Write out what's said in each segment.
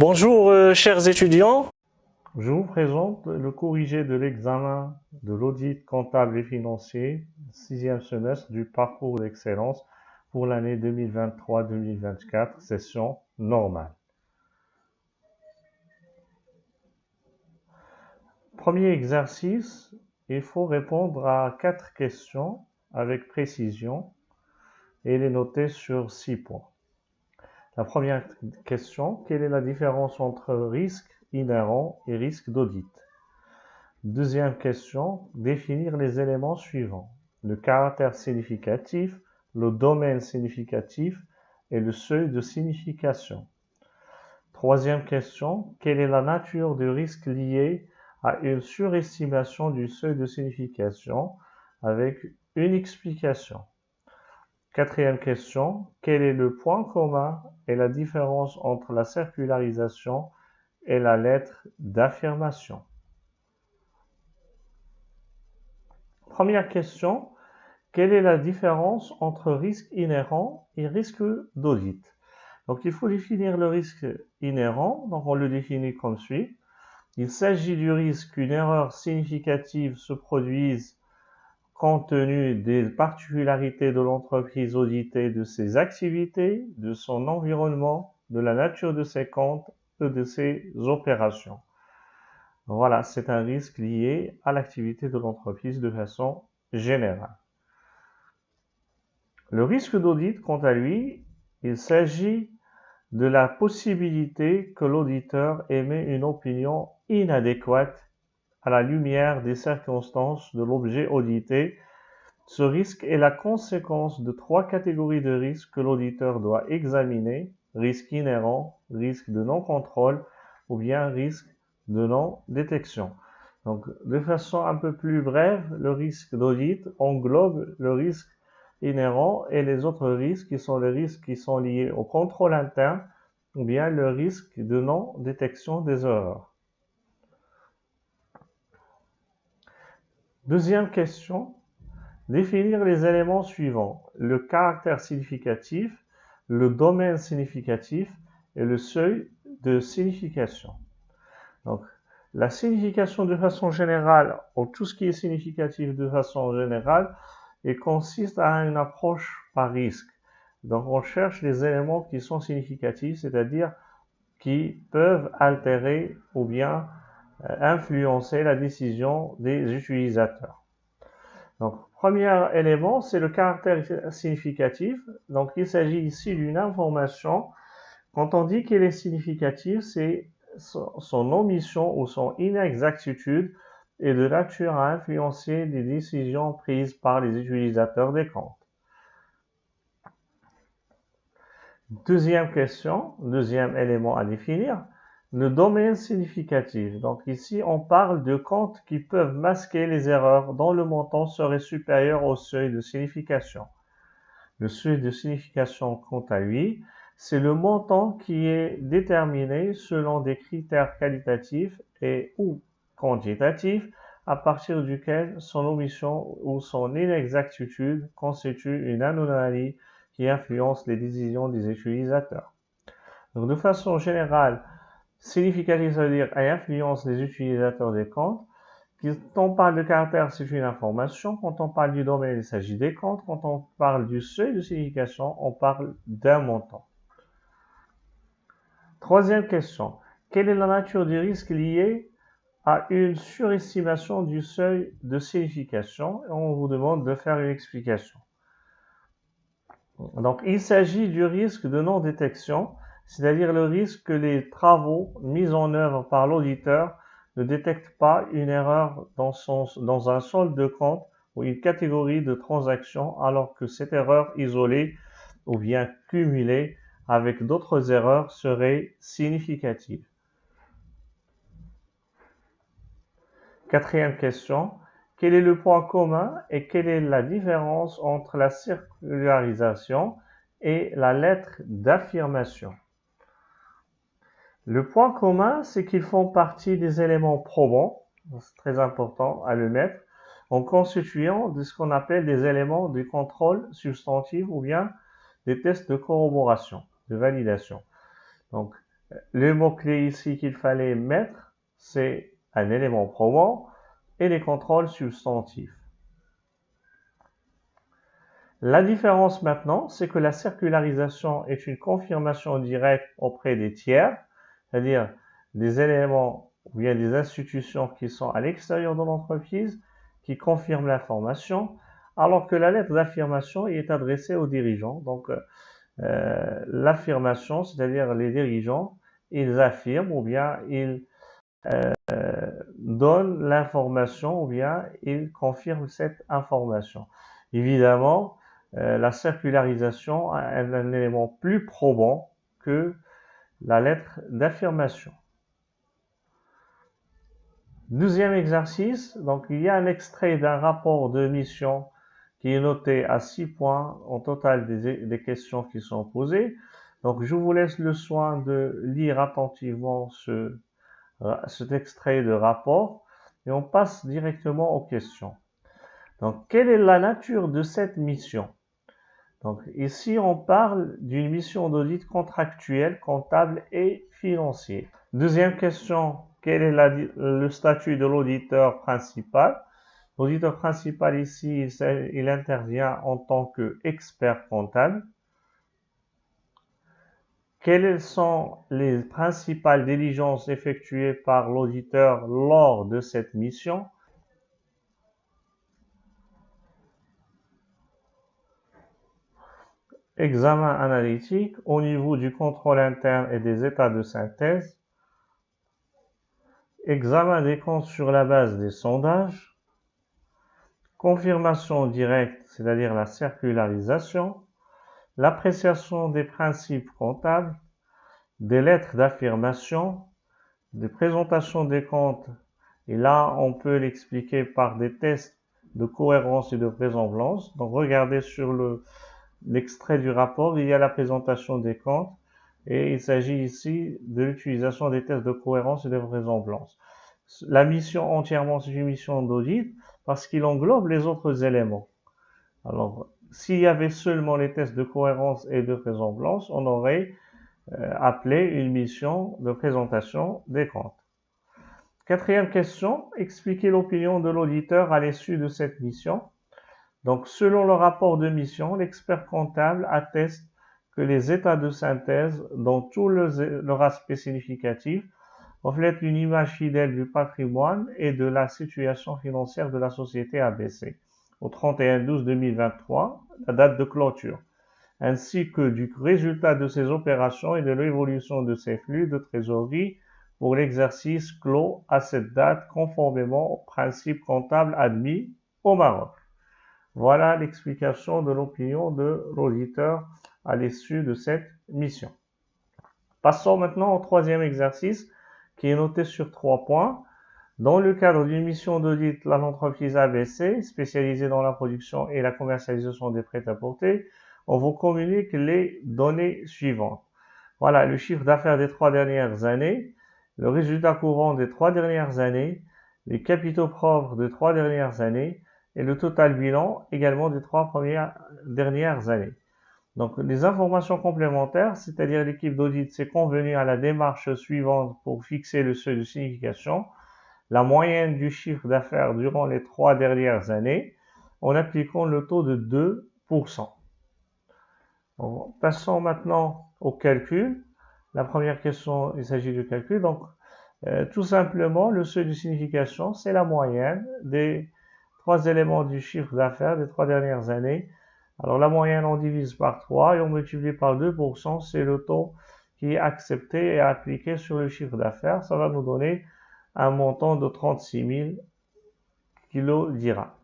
Bonjour chers étudiants. Je vous présente le corrigé de l'examen de l'audit comptable et financier, 6e semestre du parcours d'excellence pour l'année 2023-2024, session normale. Premier exercice, il faut répondre à 4 questions avec précision et les noter sur 6 points. La première question, quelle est la différence entre risque inhérent et risque d'audit? Deuxième question, définir les éléments suivants: le caractère significatif, le domaine significatif et le seuil de signification. Troisième question, quelle est la nature du risque lié à une surestimation du seuil de signification avec une explication. Quatrième question, quel est le point commun et la différence entre la circularisation et la lettre d'affirmation? Première question, quelle est la différence entre risque inhérent et risque d'audit? Donc il faut définir le risque inhérent, donc on le définit comme suit. Il s'agit du risque qu'une erreur significative se produise compte tenu des particularités de l'entreprise auditée, de ses activités, de son environnement, de la nature de ses comptes et de ses opérations. Voilà, c'est un risque lié à l'activité de l'entreprise de façon générale. Le risque d'audit, quant à lui, il s'agit de la possibilité que l'auditeur émet une opinion inadéquate à la lumière des circonstances de l'objet audité. Ce risque est la conséquence de 3 catégories de risques que l'auditeur doit examiner: risque inhérent, risque de non-contrôle ou bien risque de non-détection. Donc, de façon un peu plus brève, le risque d'audit englobe le risque inhérent et les autres risques qui sont les risques qui sont liés au contrôle interne ou bien le risque de non-détection des erreurs. Deuxième question, définir les éléments suivants: le caractère significatif, le domaine significatif et le seuil de signification. Donc, la signification de façon générale, ou tout ce qui est significatif de façon générale, il consiste à une approche par risque. Donc, on cherche les éléments qui sont significatifs, c'est-à-dire qui peuvent altérer ou bien influencer la décision des utilisateurs. Donc, premier élément, c'est le caractère significatif. Donc, il s'agit ici d'une information. Quand on dit qu'elle est significative, c'est son omission ou son inexactitude est de nature à influencer les décisions prises par les utilisateurs des comptes. Deuxième question, deuxième élément à définir, le domaine significatif. Donc ici, on parle de comptes qui peuvent masquer les erreurs dont le montant serait supérieur au seuil de signification. Le seuil de signification, quant à lui, c'est le montant qui est déterminé selon des critères qualitatifs et ou quantitatifs à partir duquel son omission ou son inexactitude constitue une anomalie qui influence les décisions des utilisateurs. Donc, de façon générale, significatif, ça veut dire elle influence les utilisateurs des comptes. Quand on parle de caractère, c'est une information. Quand on parle du domaine, il s'agit des comptes. Quand on parle du seuil de signification, on parle d'un montant. Troisième question. Quelle est la nature du risque lié à une surestimation du seuil de signification? Et on vous demande de faire une explication. Donc, il s'agit du risque de non-détection, c'est-à-dire le risque que les travaux mis en œuvre par l'auditeur ne détectent pas une erreur dans un solde de compte ou une catégorie de transactions, alors que cette erreur isolée ou bien cumulée avec d'autres erreurs serait significative. Quatrième question. Quel est le point commun et quelle est la différence entre la circularisation et la lettre d'affirmation? Le point commun, c'est qu'ils font partie des éléments probants, c'est très important à le mettre, en constituant de ce qu'on appelle des éléments de contrôle substantif ou bien des tests de corroboration, de validation. Donc, Le mot-clé ici qu'il fallait mettre, c'est un élément probant et les contrôles substantifs. La différence maintenant, c'est que la circularisation est une confirmation directe auprès des tiers, c'est-à-dire des éléments ou bien des institutions qui sont à l'extérieur de l'entreprise, qui confirment l'information, alors que la lettre d'affirmation est adressée aux dirigeants. Donc, l'affirmation, c'est-à-dire les dirigeants, ils affirment ou bien ils donnent l'information ou bien ils confirment cette information. Évidemment, la circularisation est un élément plus probant que la lettre d'affirmation. Deuxième exercice, donc il y a un extrait d'un rapport de mission qui est noté à 6 points en total des questions qui sont posées. Donc je vous laisse le soin de lire attentivement cet extrait de rapport et on passe directement aux questions. Donc quelle est la nature de cette mission? Donc ici on parle d'une mission d'audit contractuel, comptable et financier. Deuxième question, quel est le statut de l'auditeur principal? L'auditeur principal ici, il intervient en tant qu'expert comptable. Quelles sont les principales diligences effectuées par l'auditeur lors de cette mission? Examen analytique au niveau du contrôle interne et des états de synthèse. Examen des comptes sur la base des sondages. Confirmation directe, c'est-à-dire la circularisation. L'appréciation des principes comptables. Des lettres d'affirmation. Des présentations des comptes. Et là, on peut l'expliquer par des tests de cohérence et de vraisemblance. Donc, regardez sur l'extrait du rapport, il y a la présentation des comptes et il s'agit ici de l'utilisation des tests de cohérence et de vraisemblance. La mission entièrement, c'est une mission d'audit parce qu'il englobe les autres éléments. Alors, s'il y avait seulement les tests de cohérence et de vraisemblance, on aurait appelé une mission de présentation des comptes. Quatrième question, expliquer l'opinion de l'auditeur à l'issue de cette mission. Donc, selon le rapport de mission, l'expert comptable atteste que les états de synthèse, dans tout leur aspect significatif, reflètent une image fidèle du patrimoine et de la situation financière de la société ABC au 31/12/2023, la date de clôture, ainsi que du résultat de ces opérations et de l'évolution de ces flux de trésorerie pour l'exercice clos à cette date conformément aux principes comptables admis au Maroc. Voilà l'explication de l'opinion de l'auditeur à l'issue de cette mission. Passons maintenant au troisième exercice qui est noté sur 3 points. Dans le cadre d'une mission d'audit, l'entreprise ABC, spécialisée dans la production et la commercialisation des prêt-à-porter, on vous communique les données suivantes. Voilà le chiffre d'affaires des 3 dernières années, le résultat courant des 3 dernières années, les capitaux propres des 3 dernières années, et le total bilan également des 3 dernières années. Donc, les informations complémentaires, c'est-à-dire l'équipe d'audit s'est convenue à la démarche suivante pour fixer le seuil de signification, la moyenne du chiffre d'affaires durant les 3 dernières années, en appliquant le taux de 2%. Donc, passons maintenant au calcul. La première question, il s'agit du calcul. Donc, tout simplement, le seuil de signification, c'est la moyenne des 3 éléments du chiffre d'affaires des 3 dernières années. Alors la moyenne, on divise par 3 et on multiplie par 2%, c'est le taux qui est accepté et appliqué sur le chiffre d'affaires. Ça va nous donner un montant de 36 000 kg d'IRA.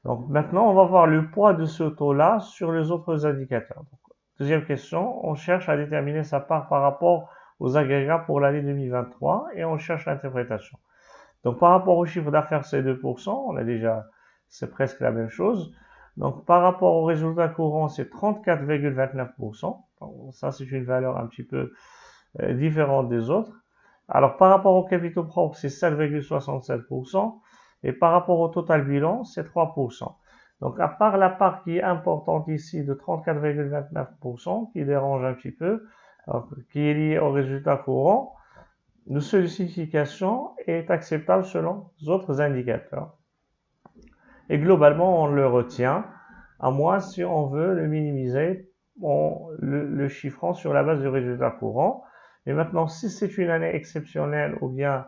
Donc maintenant, on va voir le poids de ce taux-là sur les autres indicateurs. Donc, deuxième question, on cherche à déterminer sa part par rapport aux agrégats pour l'année 2023 et on cherche l'interprétation. Donc, par rapport au chiffre d'affaires, c'est 2%. On a déjà, c'est presque la même chose. Donc, par rapport au résultat courant, c'est 34,29%. Ça, c'est une valeur un petit peu différente des autres. Alors, par rapport au capitaux propres, c'est 7,67%. Et par rapport au total bilan, c'est 3%. Donc, à part la part qui est importante ici de 34,29%, qui dérange un petit peu, donc, qui est lié au résultat courant, le seuil de signification est acceptable selon les autres indicateurs. Et globalement, on le retient, à moins si on veut le minimiser en le chiffrant sur la base du résultat courant. Et maintenant, si c'est une année exceptionnelle ou bien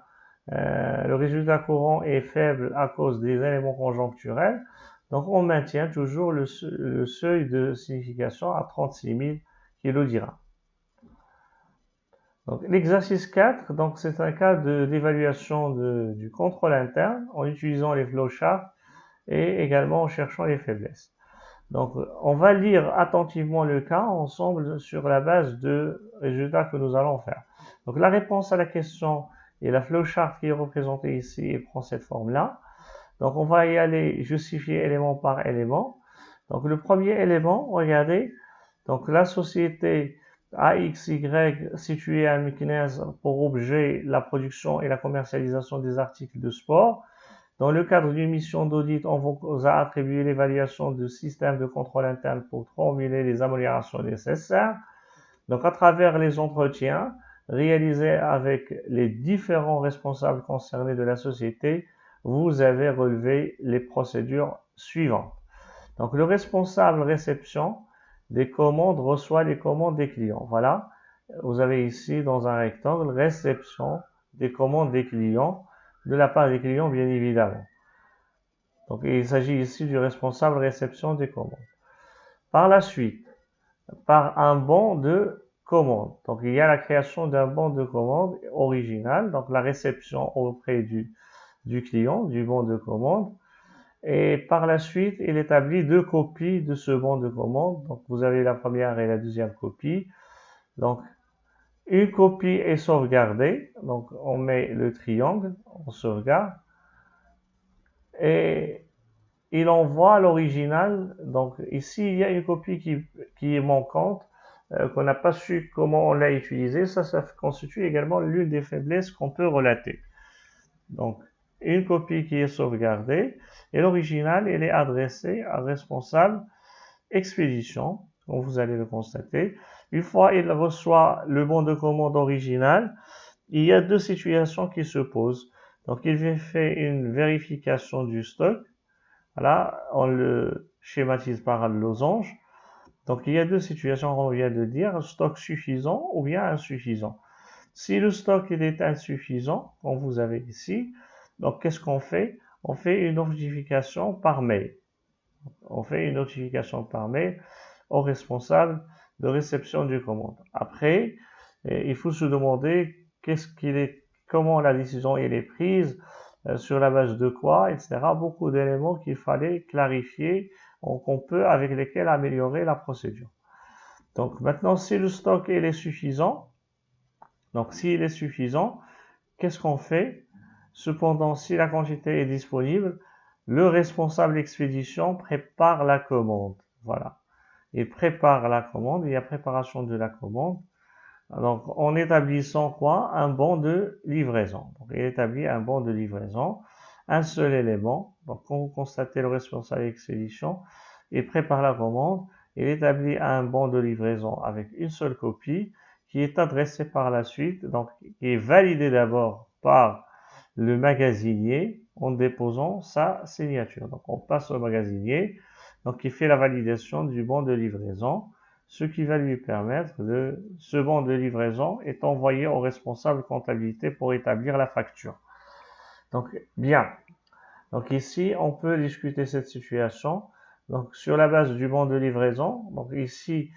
le résultat courant est faible à cause des éléments conjoncturels, donc on maintient toujours le seuil de signification à 36 000 kg/h. Donc l'exercice 4, donc c'est un cas d'évaluation du contrôle interne en utilisant les flowcharts et également en cherchant les faiblesses. Donc on va lire attentivement le cas ensemble sur la base de résultats que nous allons faire. Donc la réponse à la question et la flowchart qui est représentée ici et prend cette forme-là. Donc on va y aller justifier élément par élément. Donc le premier élément, regardez, donc la société AXY située à Meknès pour objet la production et la commercialisation des articles de sport. Dans le cadre d'une mission d'audit, on vous a attribué l'évaluation du système de contrôle interne pour formuler les améliorations nécessaires. Donc à travers les entretiens réalisés avec les différents responsables concernés de la société, vous avez relevé les procédures suivantes. Donc le responsable réception des commandes reçoit les commandes des clients. Voilà, vous avez ici dans un rectangle réception des commandes des clients, de la part des clients bien évidemment. Donc il s'agit ici du responsable réception des commandes. Par la suite, par un bon de commande. Donc il y a la création d'un bon de commande original, donc la réception auprès du client, du bon de commande. Et par la suite, il établit 2 copies de ce bon de commande. Donc, vous avez la première et la deuxième copie. Donc, une copie est sauvegardée. Donc, on met le triangle, on sauvegarde. Et il envoie l'original. Donc, ici, il y a une copie qui est manquante, qu'on n'a pas su comment on l'a utilisée. Ça constitue également l'une des faiblesses qu'on peut relater. Donc, une copie qui est sauvegardée et l'original, il est adressé à responsable expédition, comme vous allez le constater. Une fois il reçoit le bon de commande original, il y a 2 situations qui se posent. Donc, il fait une vérification du stock. Voilà, on le schématise par un losange. Donc, il y a 2 situations, on vient de dire, stock suffisant ou bien insuffisant. Si le stock il est insuffisant, comme vous avez ici, donc qu'est-ce qu'on fait? On fait une notification par mail. On fait une notification par mail au responsable de réception du commande. Après, il faut se demander comment la décision est prise, sur la base de quoi, etc. Beaucoup d'éléments qu'il fallait clarifier, qu'on peut, avec lesquels améliorer la procédure. Donc maintenant, si le stock il est suffisant, donc s'il est suffisant, qu'est-ce qu'on fait? Cependant, si la quantité est disponible, le responsable expédition prépare la commande. Voilà. Il prépare la commande, il y a préparation de la commande. Donc, en établissant quoi? Un bon de livraison. Donc, il établit un bon de livraison, un seul élément. Donc, quand vous constatez le responsable expédition, il prépare la commande, il établit un bon de livraison avec une seule copie qui est adressé par la suite, donc qui est validé d'abord par le magasinier en déposant sa signature. Donc on passe au magasinier, donc il fait la validation du bon de livraison, ce qui va lui permettre ce bon de livraison est envoyé au responsable comptabilité pour établir la facture. Donc bien, donc ici on peut discuter cette situation. Donc sur la base du bon de livraison, donc ici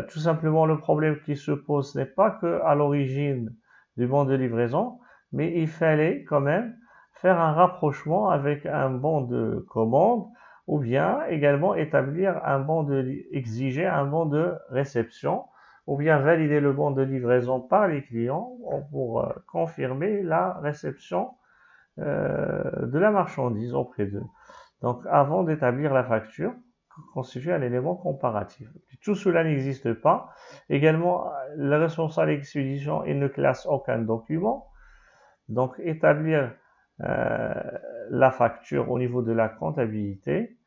tout simplement le problème qui se pose n'est pas que à l'origine du bon de livraison, mais il fallait quand même faire un rapprochement avec un bon de commande ou bien également exiger un bon de réception ou bien valider le bon de livraison par les clients pour confirmer la réception de la marchandise auprès d'eux. Donc avant d'établir la facture, constitue un élément comparatif. Tout cela n'existe pas. Également, le responsable d'expédition, il ne classe aucun document. Donc, établir la facture au niveau de la comptabilité,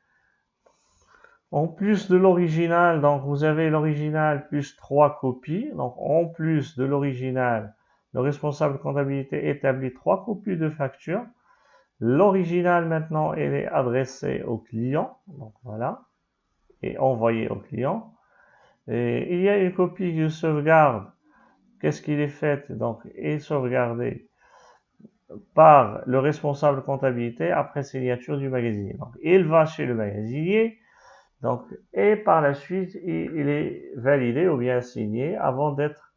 En plus de l'original, donc vous avez l'original plus 3 copies. Donc en plus de l'original, le responsable comptabilité établit 3 copies de facture. L'original maintenant, elle est adressée au client. Donc voilà, et envoyée au client. Et il y a une copie de sauvegarde. Qu'est-ce qu'il est fait? Donc, est sauvegardé par le responsable comptabilité après signature du magasinier. Donc, il va chez le magasinier. Donc, et par la suite, il est validé ou bien signé avant d'être,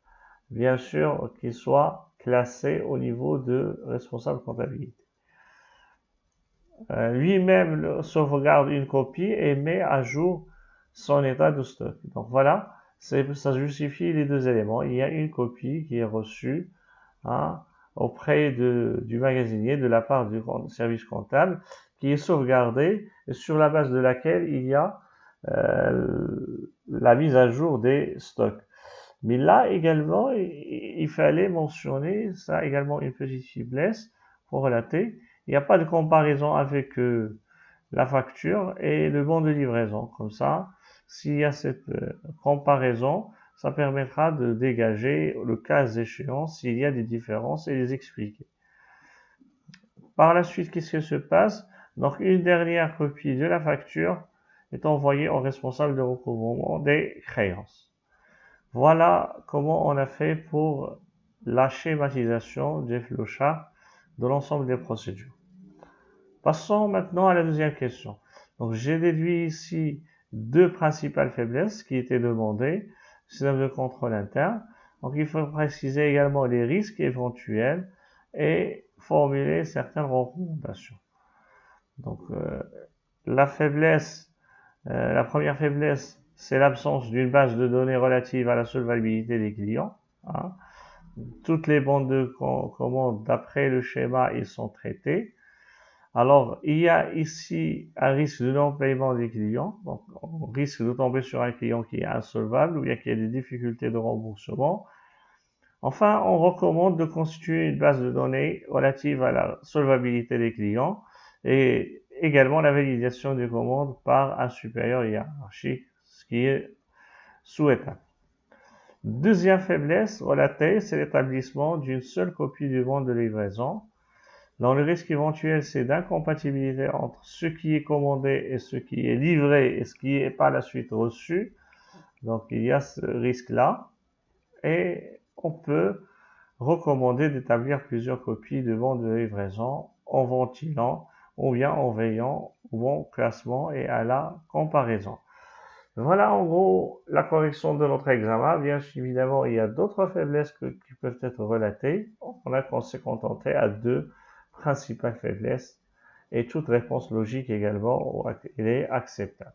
bien sûr, qu'il soit classé au niveau de responsable comptabilité. Lui-même sauvegarde une copie et met à jour son état de stock. Donc voilà, ça justifie les deux éléments. Il y a une copie qui est reçue hein, auprès du magasinier de la part du service comptable qui est sauvegardée et sur la base de laquelle il y a la mise à jour des stocks. Mais là également, il fallait mentionner ça également une petite faiblesse pour relater. Il n'y a pas de comparaison avec la facture et le bon de livraison. Comme ça, s'il y a cette comparaison, ça permettra de dégager le cas échéant s'il y a des différences et les expliquer. Par la suite, qu'est-ce qui se passe? Donc, une dernière copie de la facture est envoyée au responsable de recouvrement des créances. Voilà comment on a fait pour la schématisation des flowcharts de l'ensemble des procédures. Passons maintenant à la deuxième question. Donc, j'ai déduit ici deux principales faiblesses qui étaient demandées, système de contrôle interne. Donc, il faut préciser également les risques éventuels et formuler certaines recommandations. Donc, la première faiblesse, c'est l'absence d'une base de données relative à la solvabilité des clients. Hein. Toutes les bandes de commandes, d'après le schéma, ils sont traitées. Alors, il y a ici un risque de non-paiement des clients. Donc, on risque de tomber sur un client qui est insolvable ou bien qui a des difficultés de remboursement. Enfin, on recommande de constituer une base de données relative à la solvabilité des clients et également la validation des commandes par un supérieur hiérarchique, ce qui est souhaitable. Deuxième faiblesse relatée, c'est l'établissement d'une seule copie du bon de livraison. Dans le risque éventuel, c'est d'incompatibilité entre ce qui est commandé et ce qui est livré et ce qui est par la suite reçu. Donc, il y a ce risque-là. Et on peut recommander d'établir plusieurs copies de bon de livraison en ventilant ou bien en veillant au bon classement et à la comparaison. Voilà en gros la correction de notre examen. Bien évidemment, il y a d'autres faiblesses qui peuvent être relatées. On s'est contenté à deux principales faiblesses et toute réponse logique également elle est acceptable.